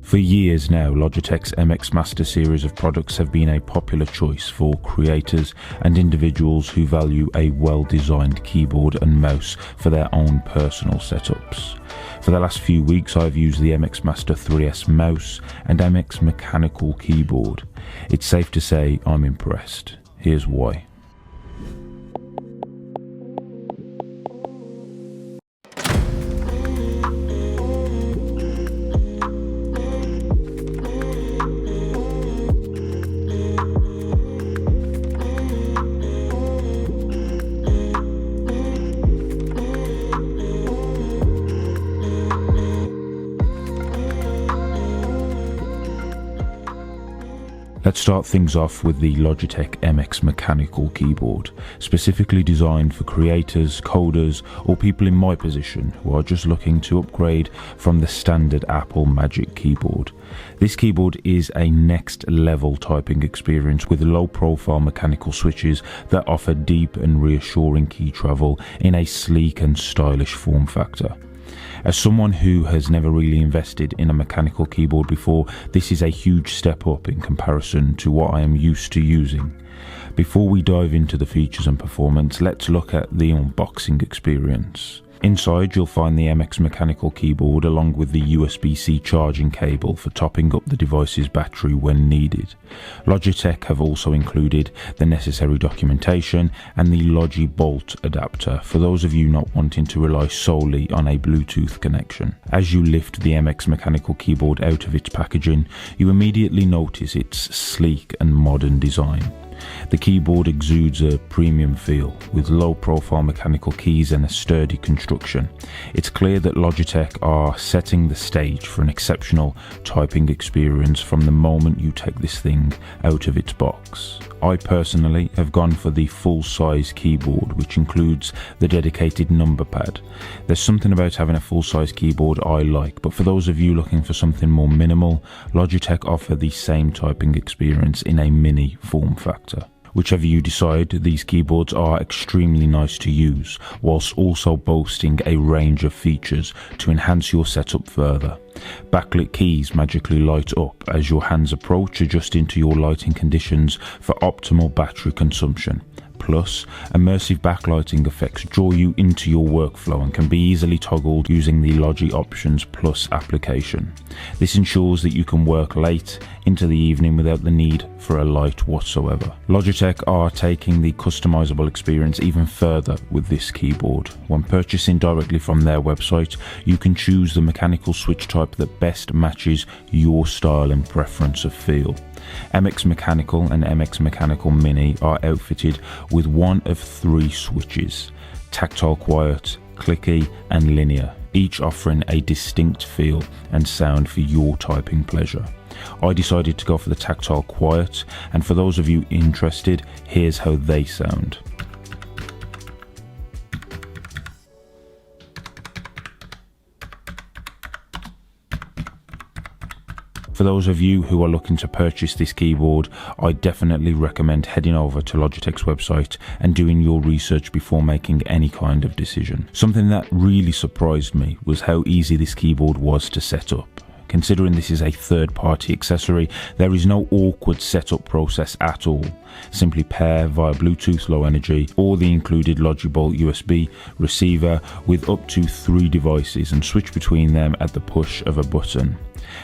For years now, Logitech's MX Master series of products have been a popular choice for creators and individuals who value a well-designed keyboard and mouse for their own personal setups. For the last few weeks, I've used the MX Master 3S mouse and MX mechanical keyboard. It's safe to say I'm impressed. Here's why. Let's start things off with the Logitech MX mechanical keyboard, specifically designed for creators, coders, or people in my position who are just looking to upgrade from the standard Apple Magic keyboard. This keyboard is a next level typing experience with low profile mechanical switches that offer deep and reassuring key travel in a sleek and stylish form factor. As someone who has never really invested in a mechanical keyboard before, this is a huge step up in comparison to what I am used to using. Before we dive into the features and performance, let's look at the unboxing experience. Inside, you'll find the MX mechanical keyboard along with the USB-C charging cable for topping up the device's battery when needed. Logitech have also included the necessary documentation and the Logi Bolt adapter for those of you not wanting to rely solely on a Bluetooth connection. As you lift the MX mechanical keyboard out of its packaging, you immediately notice its sleek and modern design. The keyboard exudes a premium feel, with low-profile mechanical keys and a sturdy construction. It's clear that Logitech are setting the stage for an exceptional typing experience from the moment you take this thing out of its box. I personally have gone for the full-size keyboard, which includes the dedicated number pad. There's something about having a full-size keyboard I like, but for those of you looking for something more minimal, Logitech offer the same typing experience in a mini form factor. Whichever you decide, these keyboards are extremely nice to use, whilst also boasting a range of features to enhance your setup further. Backlit keys magically light up as your hands approach, adjusting to your lighting conditions for optimal battery consumption. Plus, immersive backlighting effects draw you into your workflow and can be easily toggled using the Logi Options Plus application. This ensures that you can work late into the evening without the need for a light whatsoever. Logitech are taking the customizable experience even further with this keyboard. When purchasing directly from their website, you can choose the mechanical switch type that best matches your style and preference of feel. MX Mechanical and MX Mechanical Mini are outfitted with one of three switches: tactile quiet, clicky and linear, each offering a distinct feel and sound for your typing pleasure. I decided to go for the tactile quiet, and for those of you interested, here's how they sound. For those of you who are looking to purchase this keyboard, I definitely recommend heading over to Logitech's website and doing your research before making any kind of decision. Something that really surprised me was how easy this keyboard was to set up. Considering this is a third-party accessory, there is no awkward setup process at all. Simply pair via Bluetooth Low Energy or the included Logi Bolt USB receiver with up to 3 devices and switch between them at the push of a button.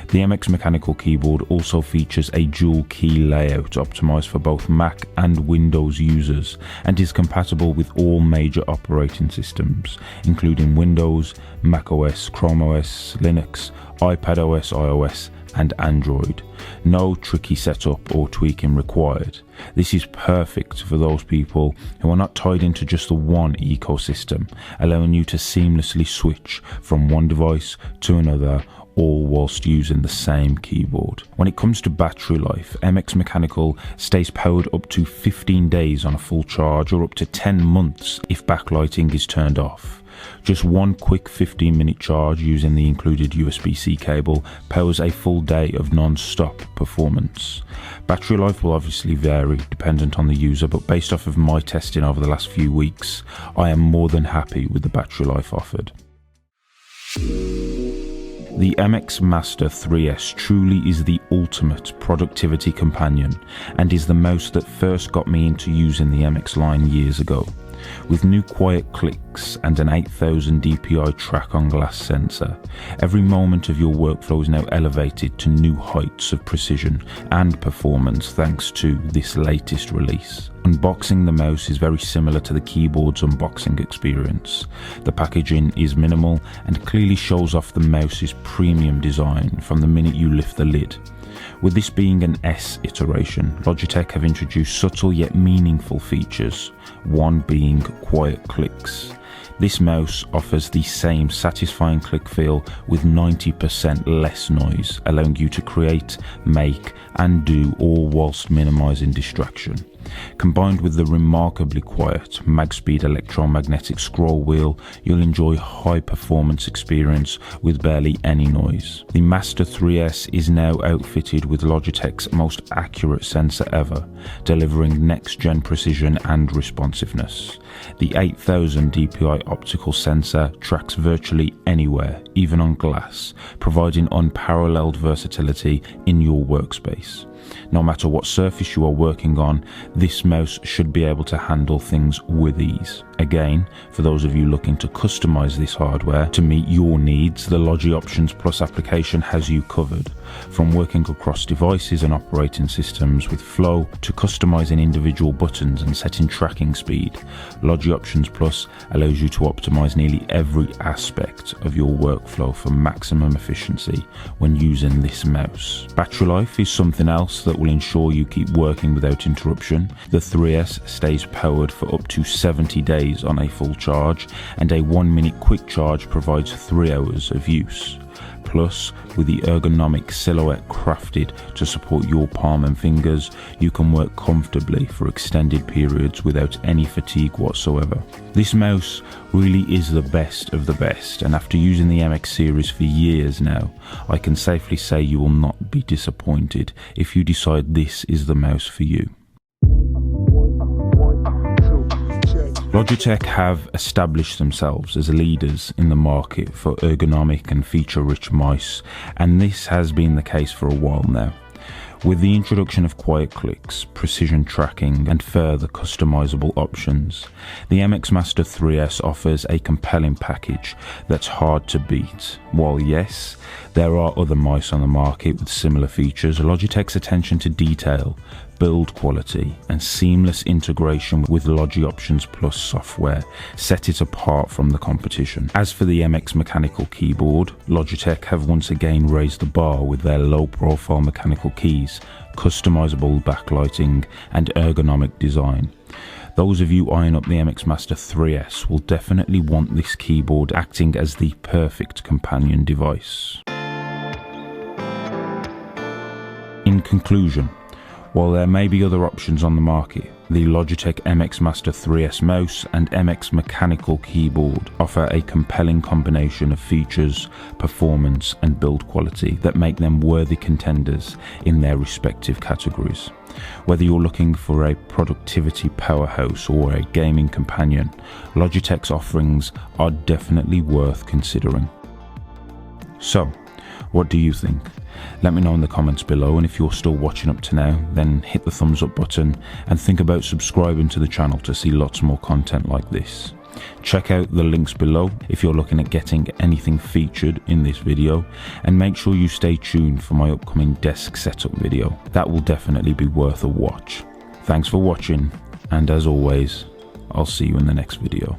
The MX Mechanical keyboard also features a dual key layout optimized for both Mac and Windows users and is compatible with all major operating systems, including Windows, Mac OS, Chrome OS, Linux, iPadOS, iOS, and Android. No tricky setup or tweaking required. This is perfect for those people who are not tied into just the one ecosystem, allowing you to seamlessly switch from one device to another, all whilst using the same keyboard. When it comes to battery life, MX Mechanical stays powered up to 15 days on a full charge or up to 10 months if backlighting is turned off. Just one quick 15-minute charge using the included USB-C cable powers a full day of non-stop performance. Battery life will obviously vary dependent on the user, but based off of my testing over the last few weeks, I am more than happy with the battery life offered. The The MX Master 3S truly is the ultimate productivity companion and is the mouse that first got me into using the MX line years ago. With new quiet clicks and an 8000 dpi track on glass sensor, every moment of your workflow is now elevated to new heights of precision and performance thanks to this latest release. Unboxing the mouse is very similar to the keyboard's unboxing experience. The packaging is minimal and clearly shows off the mouse's premium design from the minute you lift the lid. With this being an S iteration, Logitech have introduced subtle yet meaningful features, one being quiet clicks. This mouse offers the same satisfying click feel with 90% less noise, allowing you to create, make and do all whilst minimizing distraction. Combined with the remarkably quiet MagSpeed electromagnetic scroll wheel, you'll enjoy high performance experience with barely any noise. The Master 3S is now outfitted with Logitech's most accurate sensor ever, delivering next-gen precision and responsiveness. The 8000 dpi optical sensor tracks virtually anywhere, even on glass, providing unparalleled versatility in your workspace. No matter what surface you are working on, this mouse should be able to handle things with ease. Again, for those of you looking to customize this hardware to meet your needs, the Logi Options Plus application has you covered. From working across devices and operating systems with Flow to customizing individual buttons and setting tracking speed, Logi Options Plus allows you to optimize nearly every aspect of your workflow for maximum efficiency when using this mouse. Battery life is something else that will ensure you keep working without interruption. The 3S stays powered for up to 70 days on a full charge, and a 1-minute quick charge provides 3 hours of use. Plus, with the ergonomic silhouette crafted to support your palm and fingers, you can work comfortably for extended periods without any fatigue whatsoever. This mouse really is the best of the best, and after using the MX series for years now, I can safely say you will not be disappointed if you decide this is the mouse for you. Logitech have established themselves as leaders in the market for ergonomic and feature-rich mice, and this has been the case for a while now. With the introduction of quiet clicks, precision tracking and further customizable options, the MX Master 3S offers a compelling package that's hard to beat. While yes, there are other mice on the market with similar features, Logitech's attention to detail, build quality and seamless integration with Logi Options Plus software set it apart from the competition. As for the MX mechanical keyboard, Logitech have once again raised the bar with their low-profile mechanical keys, customizable backlighting and ergonomic design. Those of you eyeing up the MX Master 3S will definitely want this keyboard acting as the perfect companion device. In conclusion, while there may be other options on the market, the Logitech MX Master 3S mouse and MX mechanical keyboard offer a compelling combination of features, performance and build quality that make them worthy contenders in their respective categories. Whether you're looking for a productivity powerhouse or a gaming companion, Logitech's offerings are definitely worth considering. So, what do you think? Let me know in the comments below, and if you're still watching up to now, then hit the thumbs up button and think about subscribing to the channel to see lots more content like this. Check out the links below if you're looking at getting anything featured in this video, and make sure you stay tuned for my upcoming desk setup video. That will definitely be worth a watch. Thanks for watching, and as always, I'll see you in the next video.